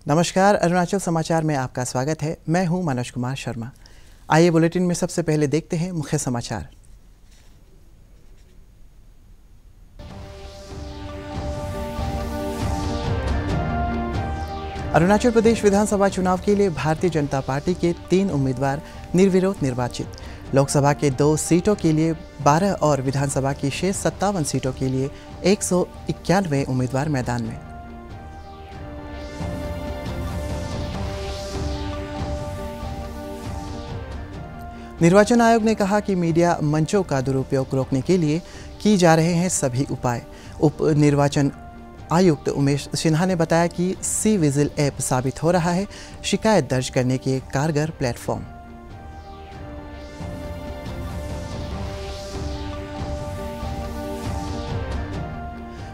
नमस्कार, अरुणाचल समाचार में आपका स्वागत है। मैं हूं मनोज कुमार शर्मा। आइए बुलेटिन में सबसे पहले देखते हैं मुख्य समाचार। अरुणाचल प्रदेश विधानसभा चुनाव के लिए भारतीय जनता पार्टी के 3 उम्मीदवार निर्विरोध निर्वाचित। लोकसभा के 2 सीटों के लिए 12 और विधानसभा की शेष 57 सीटों के लिए 191 उम्मीदवार मैदान में। निर्वाचन आयोग ने कहा कि मीडिया मंचों का दुरुपयोग रोकने के लिए की जा रहे हैं सभी उपाय। उप निर्वाचन आयुक्त उमेश सिन्हा ने बताया कि सी विजिल ऐप साबित हो रहा है शिकायत दर्ज करने के कारगर प्लेटफॉर्म।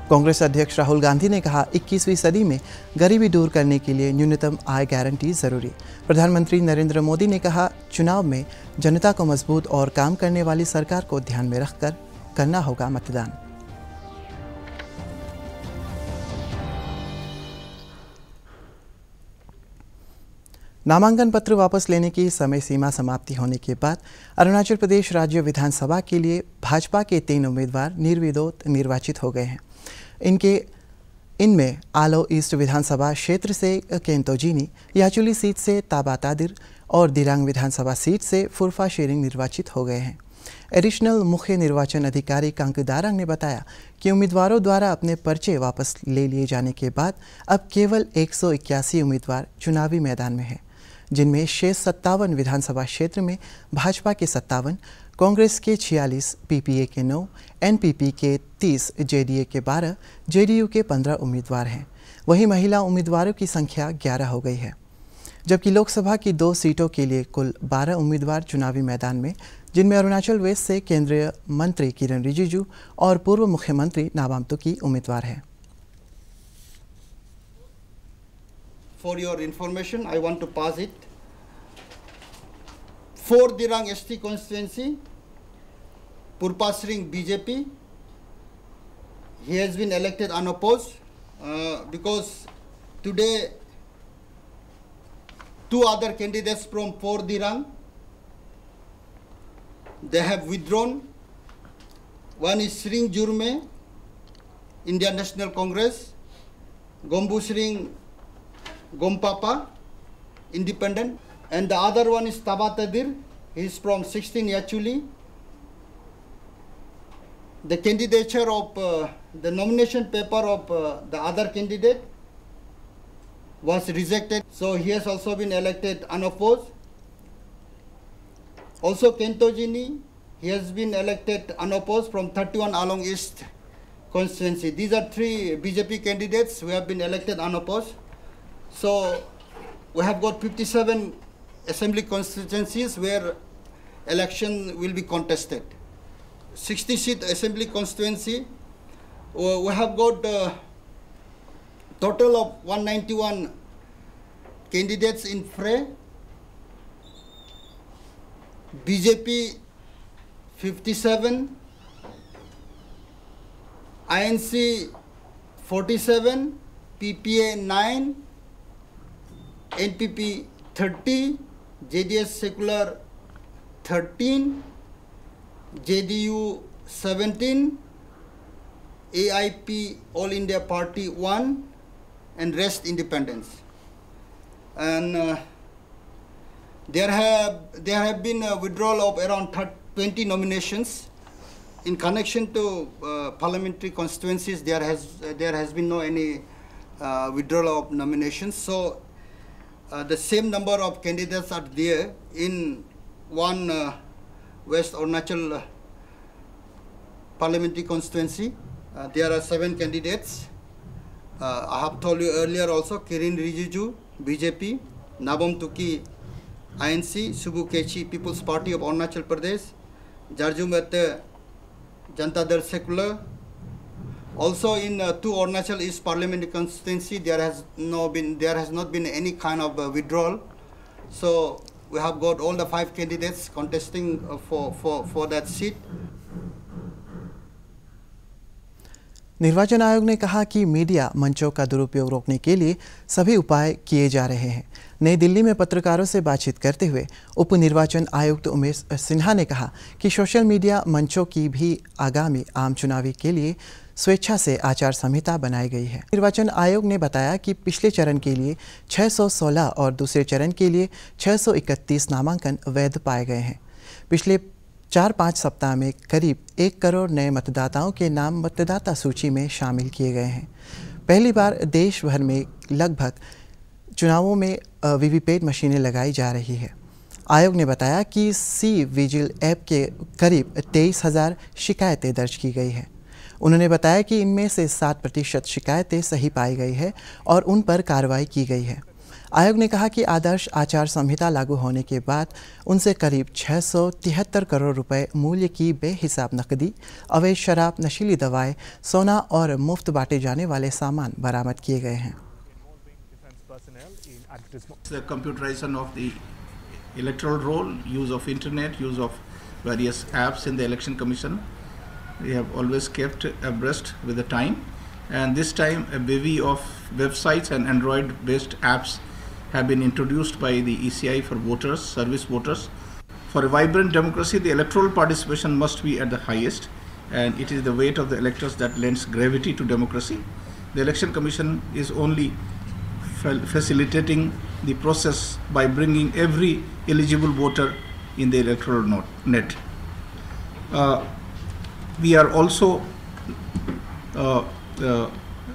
कांग्रेस अध्यक्ष राहुल गांधी ने कहा 21वीं सदी में गरीबी दूर करने के लिए न्यूनतम आय गारंटी जरूरी। प्रधानमंत्री नरेंद्र मोदी ने कहा चुनाव में जनता को मजबूत और काम करने वाली सरकार को ध्यान में रखकर करना होगा मतदान। नामांकन पत्र वापस लेने की समय सीमा समाप्ति होने के बाद अरुणाचल प्रदेश राज्य विधानसभा के लिए भाजपा के 3 उम्मीदवार निर्विरोध निर्वाचित हो गए हैं। इनमें आलो ईस्ट विधानसभा क्षेत्र से केंतो जीनी, याचुली सीट से ताबा तादिर और दिरांग विधानसभा सीट से फुरफा शेरिंग निर्वाचित हो गए हैं। एडिशनल मुख्य निर्वाचन अधिकारी कांकु दारांग ने बताया कि उम्मीदवारों द्वारा अपने पर्चे वापस ले लिए जाने के बाद अब केवल 181 उम्मीदवार चुनावी मैदान में हैं, जिनमें शेष 57 विधानसभा क्षेत्र में भाजपा के 57, कांग्रेस के 46, पीपीए के 9, एनपीपी के 30, जेडीए के 12, जेडीयू के 15 उम्मीदवार हैं। वहीं महिला उम्मीदवारों की संख्या 11 हो गई है, जबकि लोकसभा की 2 सीटों के लिए कुल 12 उम्मीदवार चुनावी मैदान में, जिनमें अरुणाचल वेस्ट से केंद्रीय मंत्री किरण रिजिजू और पूर्व मुख्यमंत्री नाबाम तुकी उम्मीदवार हैं। For your information, I want to pass it. For Dirang ST constituency, Purpasring BJP, he has been elected unopposed because today 2 other candidates from For Dirang, they have withdrawn. One is Sring Jurme, Indian National Congress, Gombu Sring Gompapa, independent, and the other one is Tabatadir. He is from 16 Yachuli. The candidature of the nomination paper of the other candidate was rejected, so he has also been elected unopposed. Also Kento Jini, he has been elected unopposed from 31 Along East constituency. These are 3 BJP candidates who have been elected unopposed. So we have got 57 assembly constituencies where election will be contested. 60-seat assembly constituency, we have got total of 191 candidates in fray. BJP 57, INC 47, PPA 9, NPP 30, JDS Secular 13, JDU 17, AIP All India Party 1, and rest independents. And there have been a withdrawal of around 20 nominations in connection to parliamentary constituencies. There has been no any withdrawal of nominations. So the same number of candidates are there in one West Arunachal parliamentary constituency. There are 7 candidates. I have told you earlier also, Kirin Rijiju, BJP, Nabam Tuki, INC, Subu Kechi, People's Party of Arunachal Pradesh, Jarju Mete, Janata Dal Secular. Also in 2 Arunachal East parliamentary constituency, there has not been any kind of withdrawal. So we have got all the 5 candidates contesting for that seat. निर्वाचन आयोग ने कहा कि media मंचों का दुरुपयोग रोकने के लिए सभी उपाय किए जा रहे हैं। नई दिल्ली में पत्रकारों से बातचीत करते हुए उप निर्वाचन आयुक्त उमेश सिन्हा ने कहा कि सोशल मीडिया मंचों की भी आगामी आम चुनावी के लिए स्वेच्छा से आचार संहिता बनाई गई है। निर्वाचन आयोग ने बताया कि पिछले चरण के लिए 616 और दूसरे चरण के लिए 631 नामांकन वैध पाए गए हैं। पिछले 4-5 सप्ताह में करीब 1 करोड़ नए मतदाताओं के नाम मतदाता सूची में शामिल किए गए हैं। पहली बार देश भर में लगभग चुनावों में वीवीपैट मशीनें लगाई जा रही है। आयोग ने बताया कि सी विजिल ऐप के करीब 23,000 शिकायतें दर्ज की गई हैं। उन्होंने बताया कि इनमें से 7% शिकायतें सही पाई गई है और उन पर कार्रवाई की गई है। आयोग ने कहा कि आदर्श आचार संहिता लागू होने के बाद उनसे करीब 673 करोड़ रुपए मूल्य की बेहिसाब नकदी, अवैध शराब, नशीली दवाएं, सोना और मुफ्त बांटे जाने वाले सामान बरामद किए गए हैं। The computerization of the electoral roll, use of internet, use of various apps in the election commission. We have always kept abreast with the time, and this time a bevy of websites and Android-based apps have been introduced by the ECI for voters, service voters. For a vibrant democracy, the electoral participation must be at the highest, and it is the weight of the electors that lends gravity to democracy. The Election Commission is only facilitating the process by bringing every eligible voter in the electoral net. We are also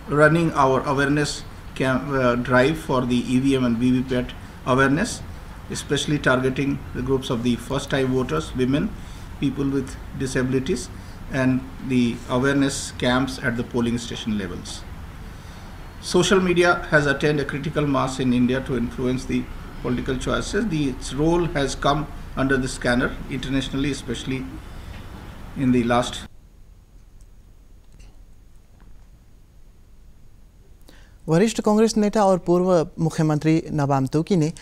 running our awareness drive for the EVM and VVPAT awareness, especially targeting the groups of the first-time voters, women, people with disabilities, and the awareness camps at the polling station levels. Social media has attained a critical mass in India to influence the political choices. Its role has come under the scanner internationally, especially in the last. वरिष्ठ कांग्रेस नेता और पूर्व मुख्यमंत्री नबाम तुकी ने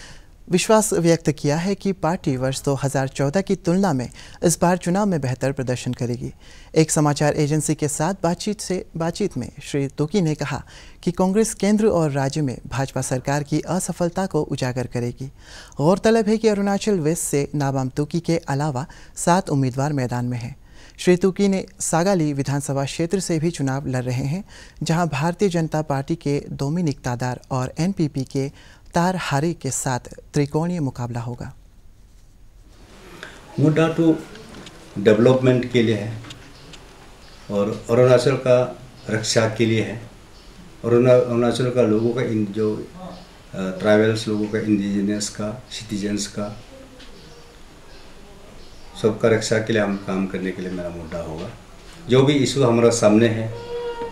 विश्वास व्यक्त किया है कि पार्टी वर्ष 2014 की तुलना में इस बार चुनाव में बेहतर प्रदर्शन करेगी। एक समाचार एजेंसी के साथ बातचीत में श्री तुकी ने कहा कि कांग्रेस केंद्र और राज्य में भाजपा सरकार की असफलता को उजागर करेगी। गौरतलब है कि अरुणाचल वेस्ट से नबाम तुकी के अलावा 7 उम्मीदवार मैदान में हैं। श्री तुकी ने सागाली विधानसभा क्षेत्र से भी चुनाव लड़ रहे हैं, जहां भारतीय जनता पार्टी के डोमिनिक तादार और एनपीपी के तार हारी के साथ त्रिकोणीय मुकाबला होगा। मुद्दा तो डेवलपमेंट के लिए है और अरुणाचल का रक्षा के लिए है। अरुणाचल का लोगों का जो ट्राइबल्स लोगों का, इंडिजिनस का, सिटीजन्स का, सबका रक्षा के लिए हम काम करने के लिए मेरा मुद्दा होगा। जो भी इशू हमारा सामने है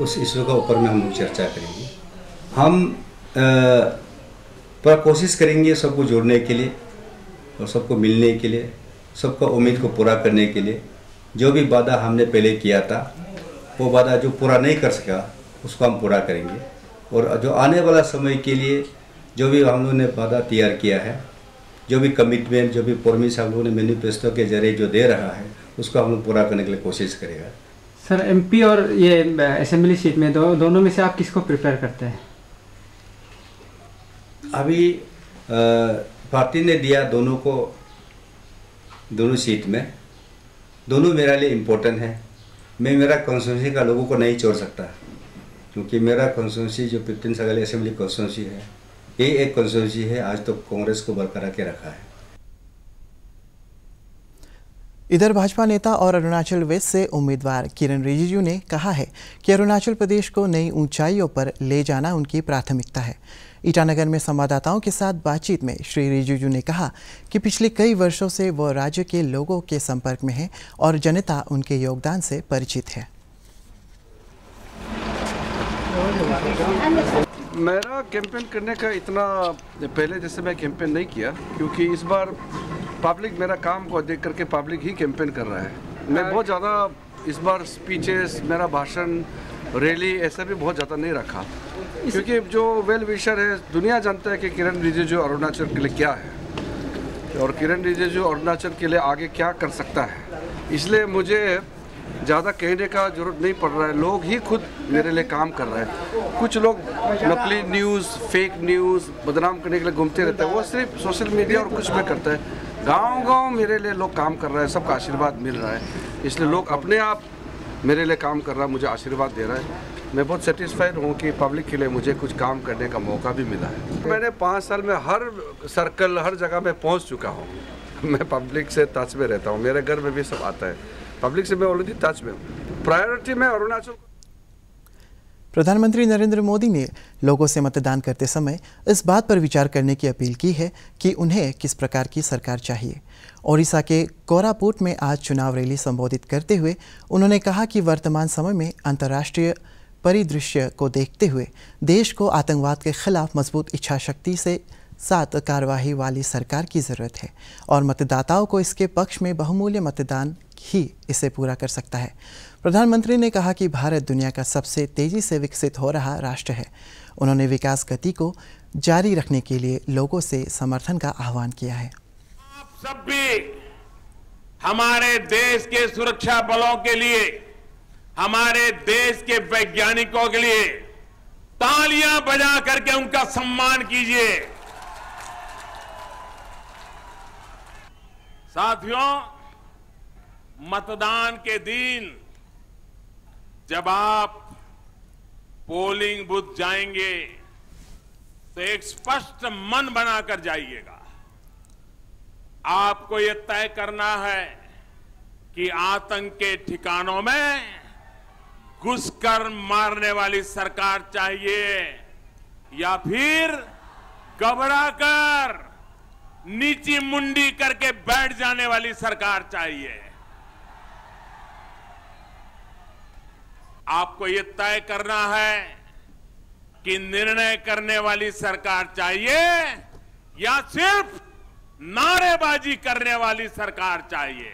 उस इशू का ऊपर में हम लोग चर्चा करेंगे। हम पूरा कोशिश करेंगे सबको जोड़ने के लिए और सबको मिलने के लिए, सबका उम्मीद को पूरा करने के लिए। जो भी वादा हमने पहले किया था वो वादा जो पूरा नहीं कर सका उसको हम पूरा करेंगे, और जो आने वाला समय के लिए जो भी हम लोगों ने वादा तैयार किया है, जो भी कमिटमेंट, जो भी प्रॉमिस हम लोगों ने मैनिफेस्टो के जरिए जो दे रहा है उसको हम लोग पूरा करने के लिए कोशिश करेगा। सर, एमपी और ये असेंबली सीट में दोनों में से आप किसको प्रिपेयर करते हैं? अभी पार्टी ने दिया दोनों को, दोनों सीट में, दोनों मेरे लिए इम्पोर्टेंट है। मैं मेरा कॉन्स्टिट्यूंसी का लोगों को नहीं छोड़ सकता, क्योंकि मेरा कॉन्स्टिट्यूंसी जो 15 सागाली असेंबली कॉन्स्टिट्यूंसी है, ये एक कॉन्स्टिट्यूंसी है आज तो कांग्रेस को बरकरार के रखा है। इधर भाजपा नेता और अरुणाचल वेस्ट से उम्मीदवार किरण रिजिजू ने कहा है कि अरुणाचल प्रदेश को नई ऊंचाइयों पर ले जाना उनकी प्राथमिकता है। ईटानगर में संवाददाताओं के साथ बातचीत में श्री रिजिजू ने कहा कि पिछले कई वर्षों से वो राज्य के लोगों के संपर्क में हैं और जनता उनके योगदान से परिचित है। मेरा कैंपेन करने का इतना पहले जैसे मैं कैंपेन नहीं किया, क्योंकि इस बार पब्लिक मेरा काम को देख करके पब्लिक ही कैंपेन कर रहा है। मैं बहुत ज़्यादा इस बार स्पीचेस, मेरा भाषण, रैली ऐसा भी बहुत ज़्यादा नहीं रखा, क्योंकि जो वेल विशर है दुनिया जानता है कि किरण रिजिजू अरुणाचल के लिए क्या है और किरण रिजिजू अरुणाचल के लिए आगे क्या कर सकता है। इसलिए मुझे ज़्यादा कहने का जरूरत नहीं पड़ रहा है, लोग ही खुद मेरे लिए काम कर रहे हैं। कुछ लोग नकली न्यूज़, फेक न्यूज़ बदनाम करने के लिए घूमते रहते हैं, वो सिर्फ सोशल मीडिया और कुछ में करता है। गांव-गांव मेरे लिए लोग काम कर रहे हैं, सबका आशीर्वाद मिल रहा है, इसलिए लोग अपने आप मेरे लिए काम कर रहा है, मुझे आशीर्वाद दे रहा है। मैं बहुत सेटिस्फाइड हूँ कि पब्लिक के लिए मुझे कुछ काम करने का मौका भी मिला है। मैंने 5 साल में हर सर्कल, हर जगह में पहुँच चुका हूँ। मैं पब्लिक से टच में रहता हूँ, मेरे घर में भी सब आता है, पब्लिक से मैं ऑलरेडी टच में हूँ। प्रायोरिटी में अरुणाचल। प्रधानमंत्री नरेंद्र मोदी ने लोगों से मतदान करते समय इस बात पर विचार करने की अपील की है कि उन्हें किस प्रकार की सरकार चाहिए। ओडिशा के कोरापुट में आज चुनाव रैली संबोधित करते हुए उन्होंने कहा कि वर्तमान समय में अंतर्राष्ट्रीय परिदृश्य को देखते हुए देश को आतंकवाद के खिलाफ मजबूत इच्छा शक्ति से साथ कार्यवाही वाली सरकार की ज़रूरत है और मतदाताओं को इसके पक्ष में बहुमूल्य मतदान ही इसे पूरा कर सकता है। प्रधानमंत्री ने कहा कि भारत दुनिया का सबसे तेज़ी से विकसित हो रहा राष्ट्र है। उन्होंने विकास गति को जारी रखने के लिए लोगों से समर्थन का आह्वान किया है। आप सब भी हमारे देश के सुरक्षा बलों के लिए, हमारे देश के वैज्ञानिकों के लिए तालियां बजा करके उनका सम्मान कीजिए। साथियों, मतदान के दिन जब आप पोलिंग बूथ जाएंगे तो एक स्पष्ट मन बनाकर जाइएगा। आपको यह तय करना है कि आतंक के ठिकानों में घुसकर मारने वाली सरकार चाहिए या फिर घबराकर नीची मुंडी करके बैठ जाने वाली सरकार चाहिए। आपको यह तय करना है कि निर्णय करने वाली सरकार चाहिए या सिर्फ नारेबाजी करने वाली सरकार चाहिए।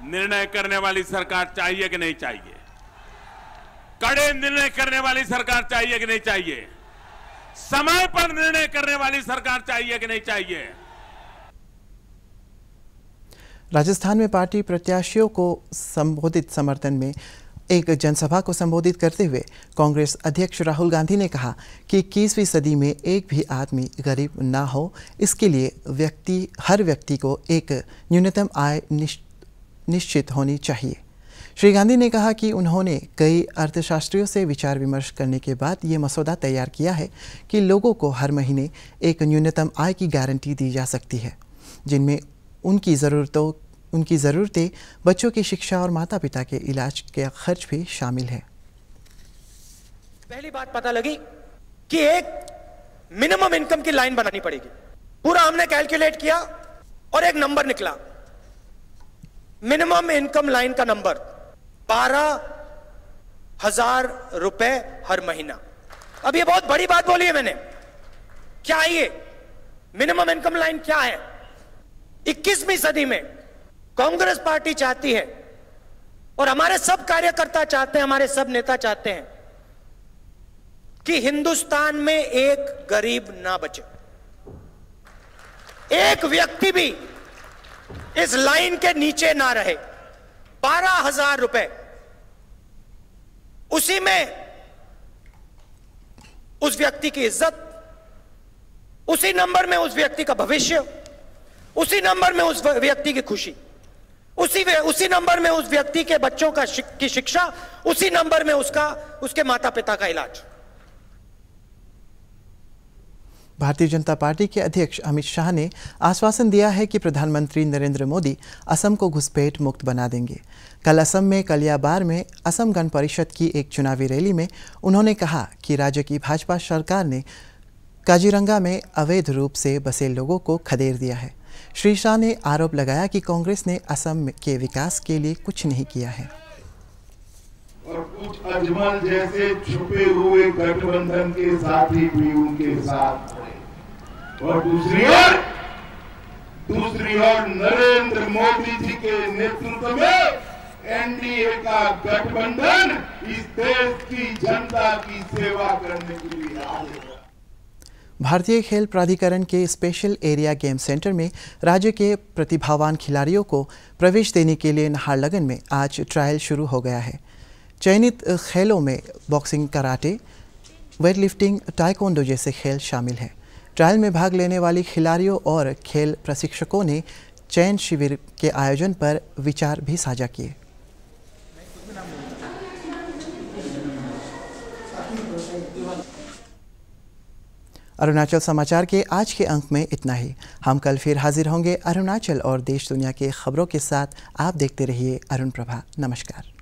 निर्णय करने वाली सरकार चाहिए कि नहीं चाहिए? कड़े निर्णय करने वाली सरकार चाहिए कि नहीं चाहिए? समय पर निर्णय करने वाली सरकार चाहिए कि नहीं चाहिए? राजस्थान में पार्टी प्रत्याशियों को संबोधित समर्थन में एक जनसभा को संबोधित करते हुए कांग्रेस अध्यक्ष राहुल गांधी ने कहा कि 21वीं सदी में एक भी आदमी गरीब ना हो, इसके लिए हर व्यक्ति को एक न्यूनतम आय निश्चित होनी चाहिए। श्री गांधी ने कहा कि उन्होंने कई अर्थशास्त्रियों से विचार विमर्श करने के बाद ये मसौदा तैयार किया है कि लोगों को हर महीने एक न्यूनतम आय की गारंटी दी जा सकती है, जिनमें उनकी ज़रूरतें, बच्चों की शिक्षा और माता पिता के इलाज के खर्च भी शामिल है। पहली बात पता लगी कि एक मिनिमम इनकम की लाइन बनानी पड़ेगी। पूरा हमने कैलकुलेट किया और एक नंबर निकला। मिनिमम इनकम लाइन का नंबर 12,000 रुपए हर महीना। अब ये बहुत बड़ी बात बोली है मैंने। क्या है ये मिनिमम इनकम लाइन? क्या है? 21वीं सदी में कांग्रेस पार्टी चाहती है और हमारे सब कार्यकर्ता चाहते हैं, हमारे सब नेता चाहते हैं कि हिंदुस्तान में एक गरीब ना बचे, एक व्यक्ति भी इस लाइन के नीचे ना रहे। 12,000 रुपए, उसी में उस व्यक्ति की इज्जत, उसी नंबर में उस व्यक्ति का भविष्य, उसी नंबर में उस व्यक्ति की खुशी, उसी नंबर में उस व्यक्ति के बच्चों की शिक्षा, उसी नंबर में उसके माता पिता का इलाज। भारतीय जनता पार्टी के अध्यक्ष अमित शाह ने आश्वासन दिया है कि प्रधानमंत्री नरेंद्र मोदी असम को घुसपैठ मुक्त बना देंगे। कल असम में कलियाबार में असम गण परिषद की एक चुनावी रैली में उन्होंने कहा कि राज्य की भाजपा सरकार ने काजीरंगा में अवैध रूप से बसे लोगों को खदेड़ दिया है। श्री शाह ने आरोप लगाया कि कांग्रेस ने असम के विकास के लिए कुछ नहीं किया है और कुछ अजमल जैसे छुपे हुए गठबंधन के साथी भी उनके साथ खड़े। और दूसरी ओर नरेंद्र मोदी जी के नेतृत्व में एनडीए का गठबंधन इस देश की जनता की सेवा करने के लिए आगे। भारतीय खेल प्राधिकरण के स्पेशल एरिया गेम सेंटर में राज्य के प्रतिभावान खिलाड़ियों को प्रवेश देने के लिए नाहरलगुन में आज ट्रायल शुरू हो गया है। चयनित खेलों में बॉक्सिंग, कराटे, वेटलिफ्टिंग, ताइक्वांडो जैसे खेल शामिल हैं। ट्रायल में भाग लेने वाली खिलाड़ियों और खेल प्रशिक्षकों ने चयन शिविर के आयोजन पर विचार भी साझा किए। अरुणाचल समाचार के आज के अंक में इतना ही। हम कल फिर हाजिर होंगे अरुणाचल और देश दुनिया के खबरों के साथ। आप देखते रहिए अरुण प्रभा। नमस्कार।